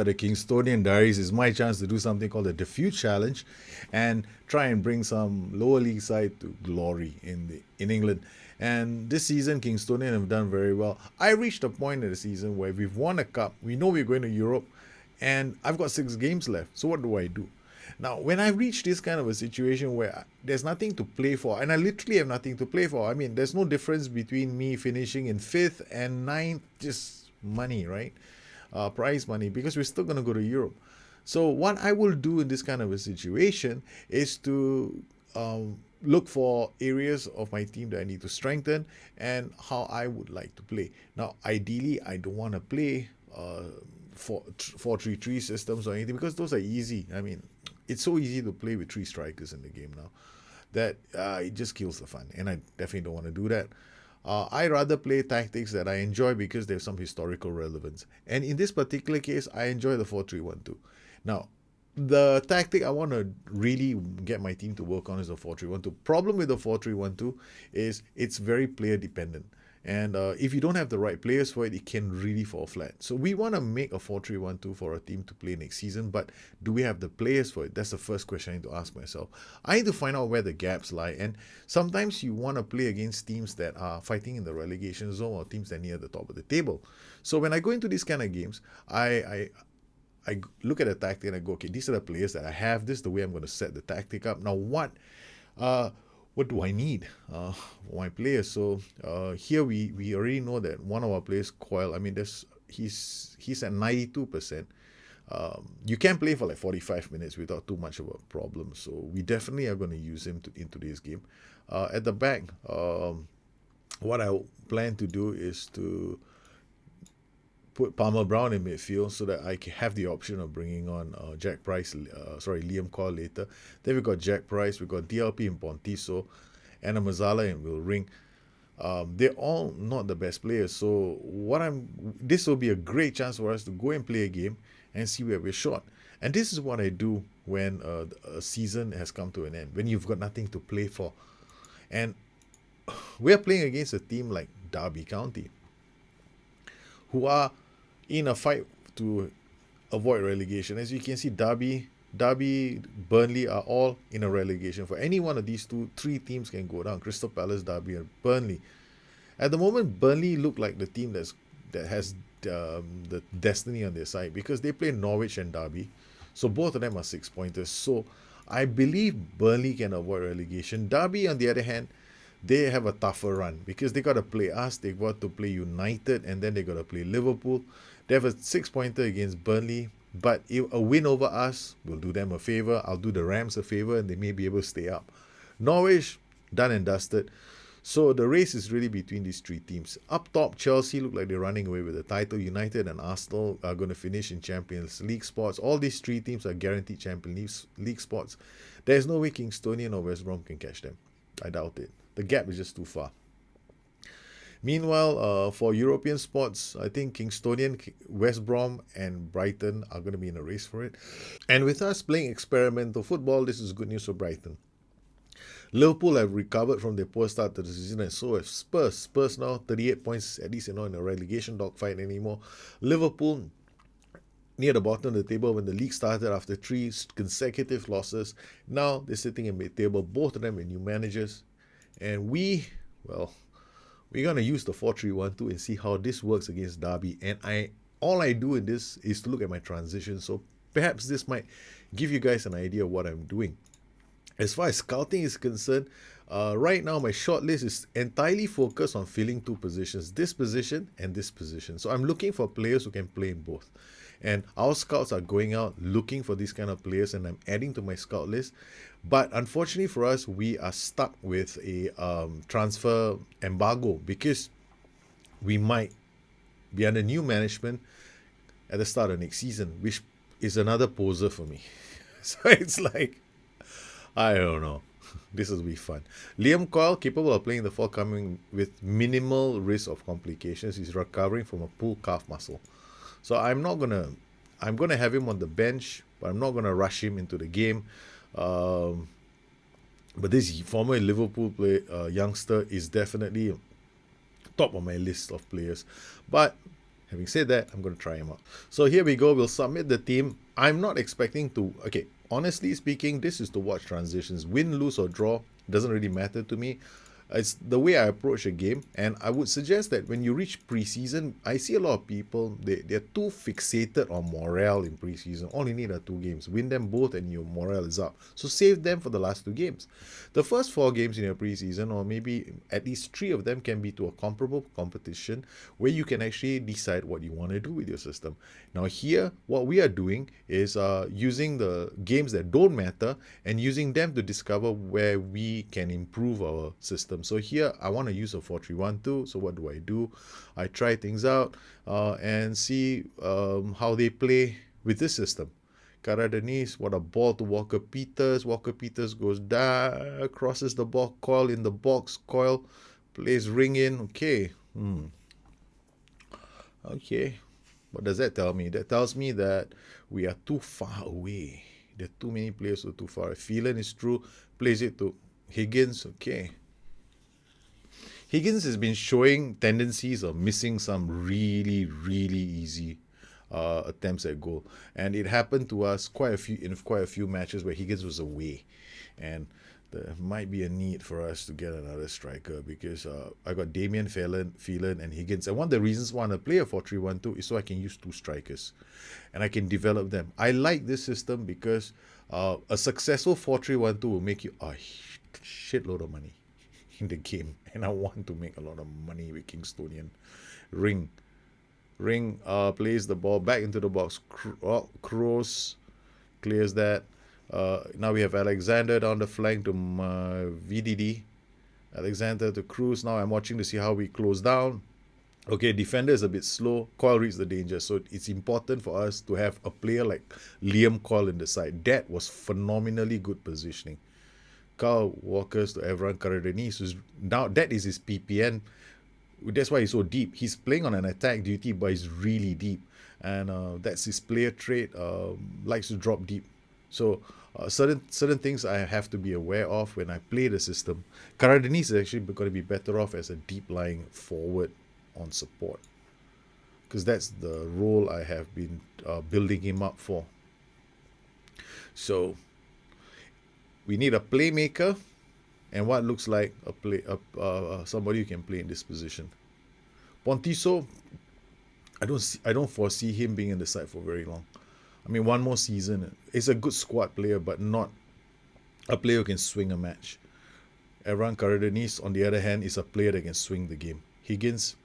The Kingstonian Diaries is my chance to do something called the Diffuse Challenge and try and bring some lower league side to glory in England. And this season, Kingstonian have done very well. I reached a point in the season where we've won a cup, we know we're going to Europe, and I've got 6 games left. So what do I do? Now, when I reach this kind of a situation where there's nothing to play for, and I literally have nothing to play for, I mean, there's no difference between me finishing in fifth and ninth, just money, right? Prize money, because we're still going to go to Europe. So, what I will do in this kind of a situation is to look for areas of my team that I need to strengthen and how I would like to play. Now, ideally, I don't want to play 4-3-3 systems or anything because those are easy. I mean, it's so easy to play with 3 strikers in the game now that it just kills the fun, and I definitely don't want to do that. I rather play tactics that I enjoy because they have some historical relevance. And in this particular case, I enjoy the 4-3-1-2. Now, the tactic I want to really get my team to work on is the 4-3-1-2. Problem with the 4-3-1-2 is it's very player dependent. And if you don't have the right players for it, it can really fall flat. So we want to make a 4-3-1-2 for our team to play next season, but do we have the players for it? That's the first question I need to ask myself. I need to find out where the gaps lie. And sometimes you want to play against teams that are fighting in the relegation zone or teams that are near the top of the table. So when I go into these kind of games, I look at the tactic and I go, okay, these are the players that I have. This is the way I'm going to set the tactic up. Now, what do I need for my players? So here we already know that one of our players, Coil, I mean, he's at 92%. You can play for like 45 minutes without too much of a problem. So we definitely are going to use him in today's game. At the back, what I plan to do is to put Palmer Brown in midfield so that I can have the option of bringing on Liam Coyle later. Then we've got Jack Price, we've got DLP in Pontiso, Anna Mazzala and Will Ring. They're all not the best players. So this will be a great chance for us to go and play a game and see where we're short. And this is what I do when a season has come to an end, when you've got nothing to play for. And we're playing against a team like Derby County, who are in a fight to avoid relegation. As you can see, Derby, Burnley are all in a relegation. For any one of these three teams can go down. Crystal Palace, Derby, and Burnley. At the moment, Burnley look like the team that has the destiny on their side because they play Norwich and Derby. So both of them are 6-pointers. So I believe Burnley can avoid relegation. Derby, on the other hand, they have a tougher run because they got to play us, they got to play United, and then they got to play Liverpool. They have a 6-pointer against Burnley, but a win over us will do them a favour. I'll do the Rams a favour, and they may be able to stay up. Norwich, done and dusted. So the race is really between these three teams. Up top, Chelsea look like they're running away with the title. United and Arsenal are going to finish in Champions League spots. All these three teams are guaranteed Champions League spots. There's no way Kingstonian or West Brom can catch them. I doubt it. The gap is just too far. Meanwhile, for European spots, I think Kingstonian, West Brom, and Brighton are going to be in a race for it. And with us playing experimental football, this is good news for Brighton. Liverpool have recovered from their poor start to the season, and so have Spurs. Spurs now 38 points, at least they're not in a relegation dogfight anymore. Liverpool near the bottom of the table when the league started after 3 consecutive losses. Now they're sitting in mid-table, both of them with new managers. And we're going to use the 4-3-1-2 and see how this works against Derby. And all I do in this is to look at my transition. So perhaps this might give you guys an idea of what I'm doing. As far as scouting is concerned, right now my short list is entirely focused on filling 2 positions, this position and this position. So I'm looking for players who can play in both. And our scouts are going out looking for these kind of players, and I'm adding to my scout list. But unfortunately for us, we are stuck with a transfer embargo because we might be under new management at the start of next season, which is another poser for me. So it's like, I don't know. This will be fun. Liam Coyle, capable of playing the forthcoming with minimal risk of complications. He's recovering from a pulled calf muscle. So I'm gonna have him on the bench, but I'm not gonna rush him into the game. But this former Liverpool youngster is definitely top of my list of players. But Having said that, I'm going to try him out. So here we go. We'll submit the team. I'm not expecting to... Okay, honestly speaking, this is to watch transitions. Win, lose, or draw doesn't really matter to me. It's the way I approach a game, and I would suggest that when you reach preseason, I see a lot of people, they're too fixated on morale in preseason. All you need are 2 games. Win them both and your morale is up. So save them for the last 2 games. The first 4 games in your preseason, or maybe at least 3 of them, can be to a comparable competition where you can actually decide what you want to do with your system. Now here, what we are doing is using the games that don't matter and using them to discover where we can improve our system. So here I want to use a 4-3-1-2. So what do? I try things out and see how they play with this system. Denise, what a ball to Walker Peters. Walker Peters goes down, crosses the ball, Coil in the box. Coil plays ring in. Okay. Okay. What does that tell me? That tells me that we are too far away. There are too many players who are too far. Phelan is true. Plays it to Higgins. Okay. Higgins has been showing tendencies of missing some really, really easy attempts at goal, and it happened to us in quite a few matches where Higgins was away, and there might be a need for us to get another striker because I got Damien Phelan, and Higgins, and one of the reasons why I play a 4-3-1-2 is so I can use 2 strikers, and I can develop them. I like this system because a successful 4-3-1-2 will make you a shitload of money in the game, and I want to make a lot of money with Kingstonian. Ring plays the ball back into the box. Kroos clears that. Now we have Alexander down the flank to VDD. Alexander to Cruz. Now I'm watching to see how we close down. Okay, defender is a bit slow. Coyle reads the danger. So it's important for us to have a player like Liam Coyle in the side. That was phenomenally good positioning. Carl Walkers to Evran Cardenis. Now that is his PPN. That's why he's so deep. He's playing on an attack duty, but he's really deep. And that's his player trait. Likes to drop deep. So certain things I have to be aware of when I play the system. Cardenis is actually going to be better off as a deep lying forward on support, because that's the role I have been building him up for. So we need a playmaker and what looks like somebody who can play in this position. Pontiso, I don't foresee him being in the side for very long. I mean, one more season. He's a good squad player, but not a player who can swing a match. Evran Cardenis, on the other hand, is a player that can swing the game. Higgins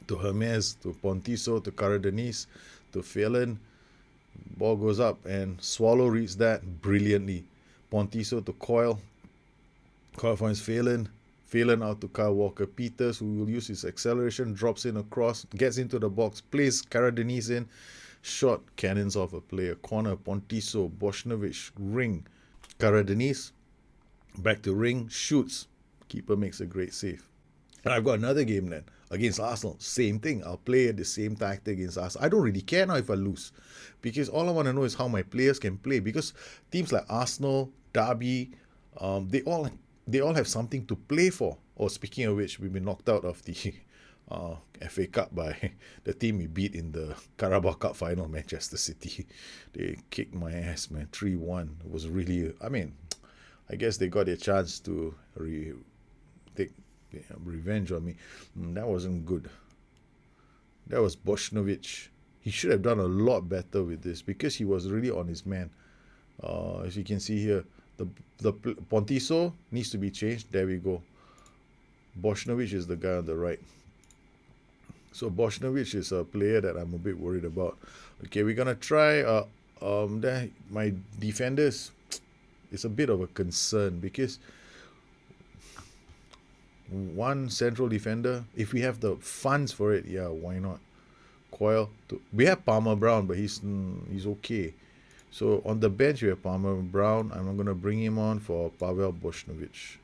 to Hermes, to Pontiso, to Cardenis, to Phelan. Ball goes up and Swallow reads that brilliantly. Pontiso to Coyle. Coyle finds Phelan. Phelan out to Kyle Walker Peters, who will use his acceleration, drops in across, gets into the box, plays Cardenis in. Shot cannons off a player. Corner, Pontiso, Boshnovich, ring. Cardenis, back to ring, shoots. Keeper makes a great save. And I've got another game then against Arsenal. Same thing. I'll play the same tactic against Arsenal. I don't really care now if I lose, because all I want to know is how my players can play. Because teams like Arsenal, Derby, they all have something to play for. Or speaking of which, we've been knocked out of the FA Cup by the team we beat in the Carabao Cup final, Manchester City. They kicked my ass, man, 3-1. It was really, I guess they got a chance to take revenge on me. That wasn't good. That was Boshnovich. He should have done a lot better with this because he was really on his man. As you can see here, the Pontiso needs to be changed. There we go. Boshnovich is the guy on the right. So Boshnovich is a player that I'm a bit worried about. Okay, we're gonna try. My defenders, it's a bit of a concern because one central defender, if we have the funds for it, yeah, why not? Coyle. We have Palmer Brown, but he's okay. So on the bench we have Palmer Brown. I'm gonna bring him on for Pavel Boshnovich.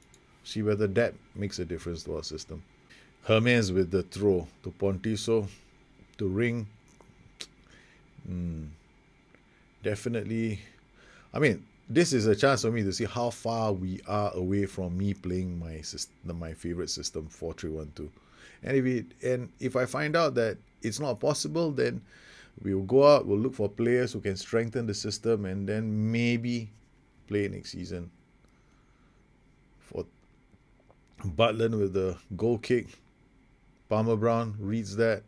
See whether that makes a difference to our system. Hermes with the throw to Pontiso, to ring. Definitely. This is a chance for me to see how far we are away from me playing my favorite system, 4-3-1-2. And if I find out that it's not possible, then we'll go out, we'll look for players who can strengthen the system, and then maybe play next season. For Butland with the goal kick, Palmer Brown reads that,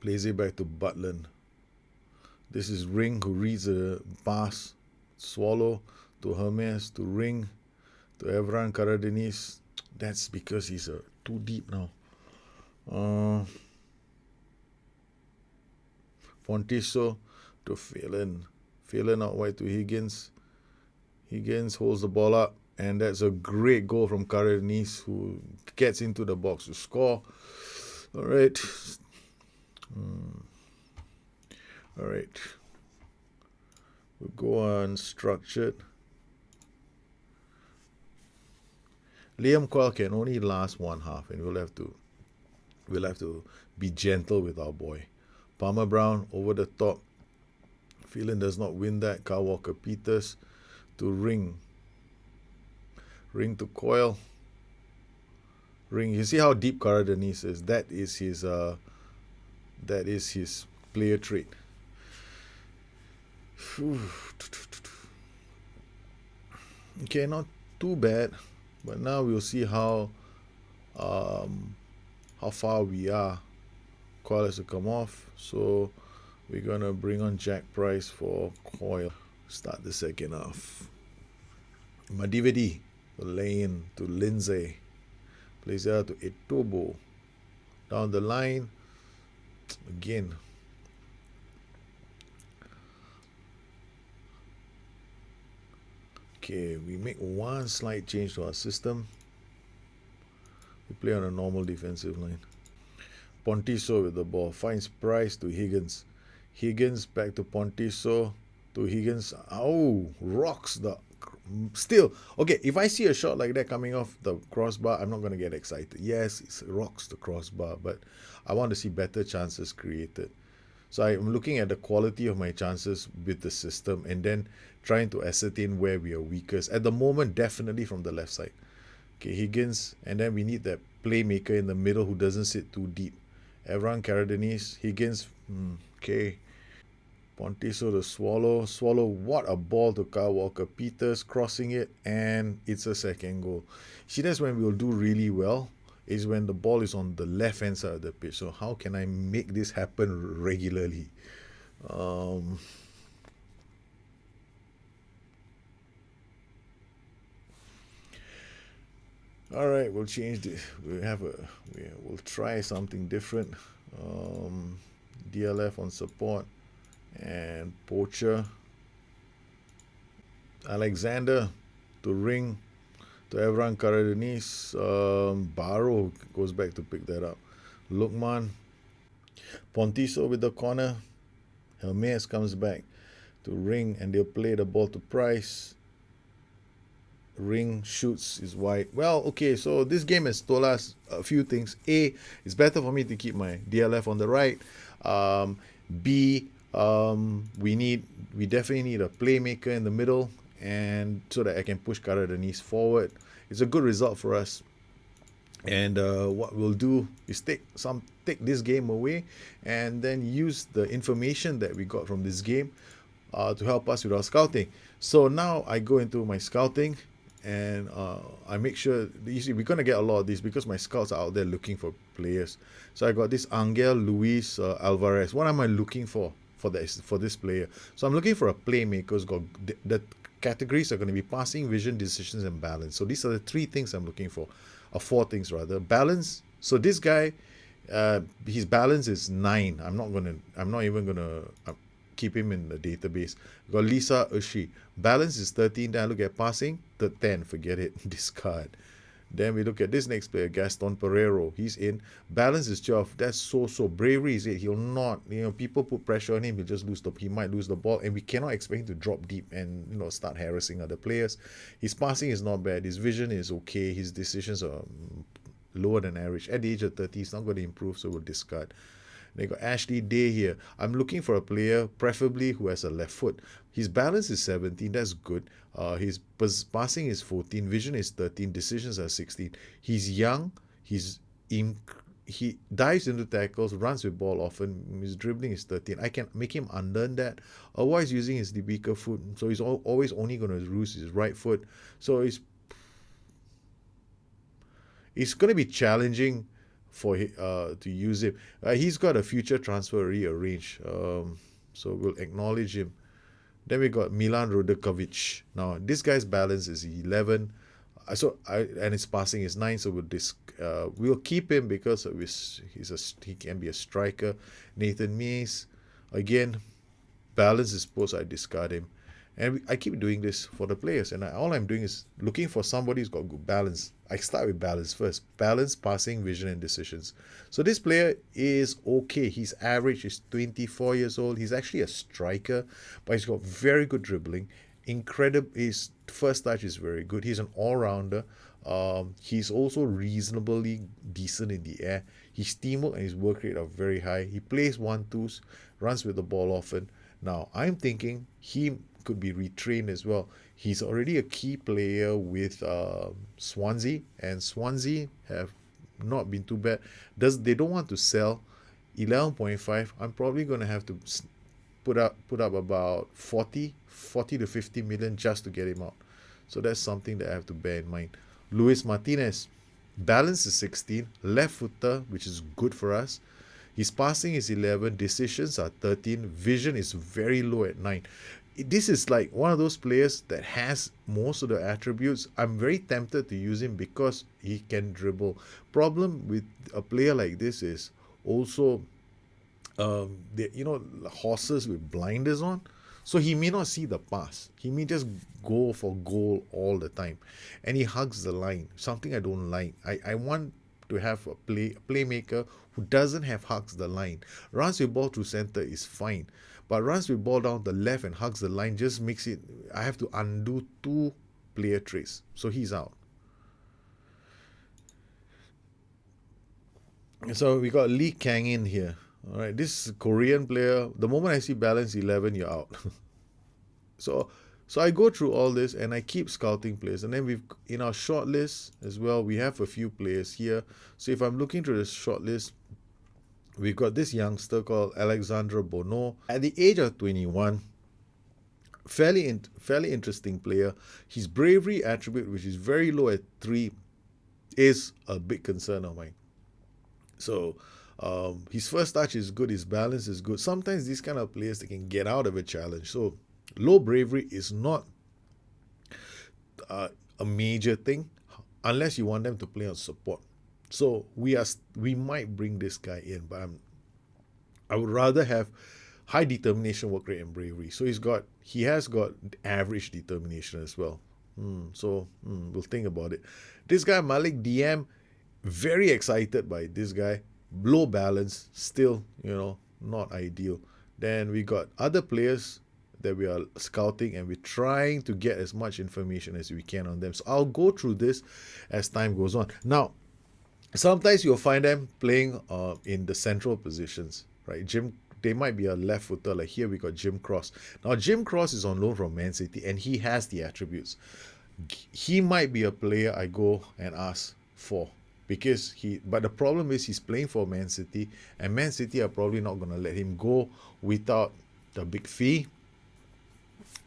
plays it back to Butland. This is Ring who reads a pass, Swallow to Hermes, to Ring, to Evran Karadeniz. That's because he's too deep now. Pontiso to Phelan. Phelan out wide to Higgins. Higgins holds the ball up, and that's a great goal from Karadeniz, who gets into the box to score. All right. All right. We'll go on structured. Liam Coyle can only last one half, and we'll have to be gentle with our boy. Palmer Brown over the top. Phelan does not win that. Kyle Walker-Peters to Ring. Ring to Coyle. Ring. You see how deep Karadeniz is. That is his player trait. Okay, not too bad, but now we'll see how far we are. Coyle has to come off, so we're gonna bring on Jack Price for Coyle. Start the second half. Madivedi to Lane to Lindsay, plays it out to Etobo. Down the line again. Okay, we make one slight change to our system. We play on a normal defensive line. Pontiso with the ball, finds Price to Higgins. Higgins back to Pontiso to Higgins. Oh, rocks the... Still, okay, if I see a shot like that coming off the crossbar, I'm not going to get excited. Yes, it rocks the crossbar, but I want to see better chances created. So I'm looking at the quality of my chances with the system and then trying to ascertain where we are weakest. At the moment, definitely from the left side. Okay, Higgins, and then we need that playmaker in the middle who doesn't sit too deep. Evran Karadeniz, Higgins, okay. Pontiso to Swallow. Swallow, what a ball to Kyle Walker-Peters, crossing it, and it's a second goal. See, that's when we'll do really well, is when the ball is on the left-hand side of the pitch. So how can I make this happen regularly? All right, we'll change this. We'll try something different. DLF on support and Poacher. Alexander to Ring to Evran Karadeniz. Barrow goes back to pick that up. Lukman. Pontiso with the corner. Hermes comes back to Ring, and they'll play the ball to Price. Ring shoots is wide. Well, okay, so this game has told us a few things. A, it's better for me to keep my DLF on the right. B, we definitely need a playmaker in the middle, and so that I can push Karadeniz forward. It's a good result for us. And what we'll do is take this game away and then use the information that we got from this game to help us with our scouting. So now I go into my scouting, and I make sure, we're going to get a lot of these because my scouts are out there looking for players. So I got this Angel Luis Alvarez. What am I looking for this player? So I'm looking for a playmaker who's got the categories are going to be passing, vision, decisions, and balance. So these are the three things I'm looking for, or four things rather. Balance. So this guy, his balance is 9. I'm not even gonna keep him in the database. Got Lisa Ushi. Balance is 13. Then I look at passing, the 10. Forget it. Discard. Then we look at this next player, Gaston Pereiro. He's in. Balance is 12. That's so. Bravery is 8. He'll not, people put pressure on him. He might lose the ball, and we cannot expect him to drop deep and start harassing other players. His passing is not bad. His vision is okay. His decisions are lower than average. At the age of 30, he's not going to improve, so we'll discard. They got Ashley Day here. I'm looking for a player, preferably who has a left foot. His balance is 17. That's good. His passing is 14. Vision is 13. Decisions are 16. He's young. He's in, he dives into tackles, runs with ball often. His dribbling is 13. I can make him unlearn that. Otherwise, using his weaker foot, so he's always only going to use his right foot. So it's going to be challenging for to use him. He's got a future transfer already arranged, so we'll acknowledge him. Then we got Milan Rodakovic. Now this guy's balance is 11, and his passing is 9. So we'll keep him because of he can be a striker. Nathan Mays, again, balance is supposed. I discard him. And I keep doing this for the players. And all I'm doing is looking for somebody who's got good balance. I start with balance first. Balance, passing, vision, and decisions. So this player is okay. His average is 24 years old. He's actually a striker, but he's got very good dribbling. Incredible. His first touch is very good. He's an all-rounder. He's also reasonably decent in the air. His teamwork and his work rate are very high. He plays 1-2s, runs with the ball often. Now, I'm thinking he could be retrained as well. He's already a key player with Swansea, and Swansea have not been too bad. They don't want to sell 11.5. I'm probably going to have to put up about 40 to 50 million just to get him out. So that's something that I have to bear in mind. Luis Martinez, balance is 16, left footer, which is good for us. His passing is 11, decisions are 13, vision is very low at 9. This is like one of those players that has most of the attributes. I'm very tempted to use him because he can dribble. Problem with a player like this is also, horses with blinders on. So he may not see the pass. He may just go for goal all the time. And he hugs the line, something I don't like. I want to have a playmaker who doesn't have hugs the line. Runs with ball through center is fine. But runs with ball down the left and hugs the line just makes it, I have to undo 2 player traits. So he's out. So we got Lee Kang in here. All right, this is a Korean player. The moment I see balance 11, you're out. So I go through all this and I keep scouting players. And then in our short list as well, we have a few players here. So if I'm looking through this short list, we've got this youngster called Alexandre Bonneau. At the age of 21, fairly interesting player. His bravery attribute, which is very low at 3, is a big concern of mine. So his first touch is good. His balance is good. Sometimes these kind of players, they can get out of a challenge. So low bravery is not a major thing unless you want them to play on support. So we might bring this guy in, but I would rather have high determination, work rate, and bravery. So he has got average determination as well. We'll think about it. This guy Malik DM, very excited by this guy. Low balance, still not ideal. Then we got other players that we are scouting, and we're trying to get as much information as we can on them. So I'll go through this as time goes on. Now, sometimes you'll find them playing in the central positions, right? They might be a left footer. Like here we got Jim Cross. Now Jim Cross is on loan from Man City, and he has the attributes. He might be a player I go and ask for but the problem is he's playing for Man City, and Man City are probably not going to let him go without the big fee,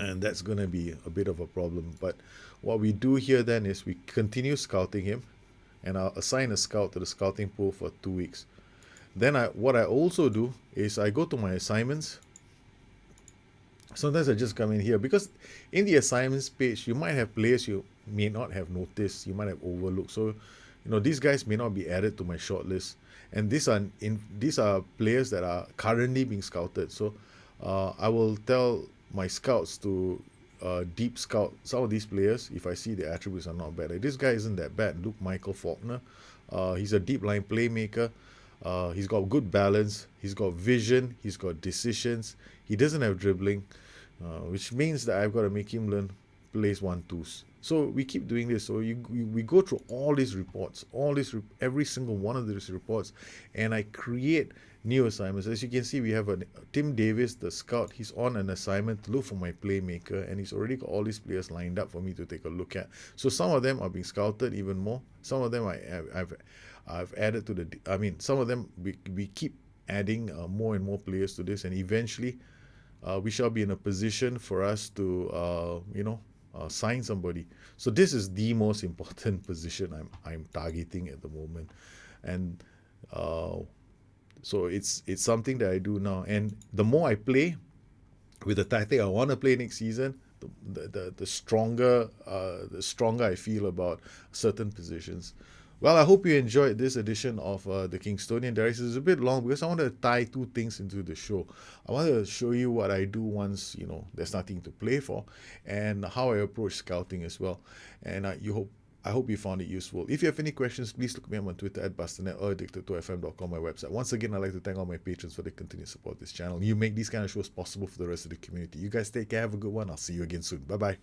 and that's going to be a bit of a problem. But what we do here then is we continue scouting him, and I'll assign a scout to the scouting pool for 2 weeks. Then what I also do is I go to my assignments. Sometimes I just come in here because in the assignments page, you might have players you may not have noticed, you might have overlooked. So, these guys may not be added to my short list. And these are players that are currently being scouted. So I will tell my scouts to deep scout some of these players if I see the attributes are not bad. Like this guy isn't that bad. Luke Michael Faulkner. He's a deep line playmaker. He's got good balance. He's got vision. He's got decisions. He doesn't have dribbling, which means that I've got to make him learn plays 1-2s. So we keep doing this. So we go through all these reports, every single one of these reports, and I create new assignments. As you can see, we have a Tim Davis, the scout. He's on an assignment to look for my playmaker, and he's already got all these players lined up for me to take a look at. So some of them are being scouted even more. Some of them I've added to the. I mean, some of them we keep adding more and more players to this, and eventually we shall be in a position for us to sign somebody. So this is the most important position I'm targeting at the moment, and so it's something that I do now. And the more I play with the tactic I want to play next season, the stronger I feel about certain positions. Well, I hope you enjoyed this edition of the Kingstonian Diaries. It's a bit long because I want to tie two things into the show. I want to show you what I do once, there's nothing to play for, and how I approach scouting as well. And I hope you found it useful. If you have any questions, please look me up on Twitter at Bustthenet or addicted2fm.com, my website. Once again, I'd like to thank all my patrons for their continued support of this channel. You make these kind of shows possible for the rest of the community. You guys take care, have a good one. I'll see you again soon. Bye-bye.